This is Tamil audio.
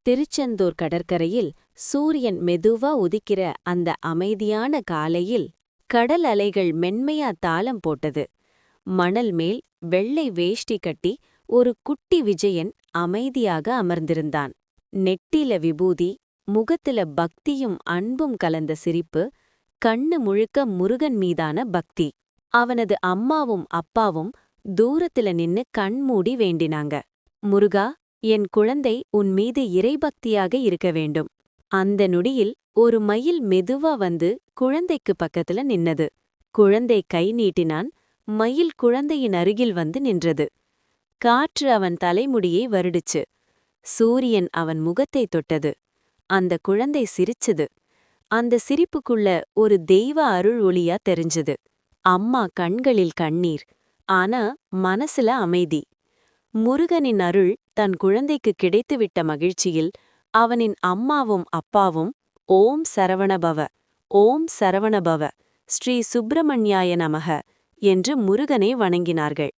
திருச்செந்தூர் கடற்கரையில் சூரியன் மெதுவா உதிக்கிற அந்த அமைதியான காலையில் கடல் அலைகள் மென்மையா தாளம் போட்டது. மணல் மேல் வெள்ளை வேஷ்டி கட்டி ஒரு குட்டி விஜயன் அமைதியாக அமர்ந்திருந்தான். நெட்டில விபூதி, முகத்துல பக்தியும் அன்பும் கலந்த சிரிப்பு, கண்ணு முழுக்க முருகன் மீதான பக்தி. அவனது அம்மாவும் அப்பாவும் தூரத்துல நின்னு கண்மூடி வேண்டினாங்க. முருகா, என் குழந்தை உன் மீது இறைபக்தியாக இருக்க வேண்டும். அந்த நொடியில் ஒரு மயில் மெதுவா வந்து குழந்தைக்கு பக்கத்துல நின்னது. குழந்தை கை நீட்டினான். மயில் குழந்தையின் அருகில் வந்து நின்றது. காற்று அவன் தலைமுடியை வருடிச்சு. சூரியன் அவன் முகத்தை தொட்டது. அந்த குழந்தை சிரிச்சது. அந்த சிரிப்புக்குள்ள ஒரு தெய்வ அருள் ஒளியா தெரிஞ்சது. அம்மா கண்களில் கண்ணீர், ஆனா மனசுல அமைதி. முருகனின் அருள் தன் குழந்தைக்கு கிடைத்துவிட்ட மகிழ்ச்சியில் அவனின் அம்மாவும் அப்பாவும் ஓம் சரவணபவ, ஓம் சரவணபவ, ஸ்ரீ சுப்பிரமணியாய நமக என்று முருகனை வணங்கினார்கள்.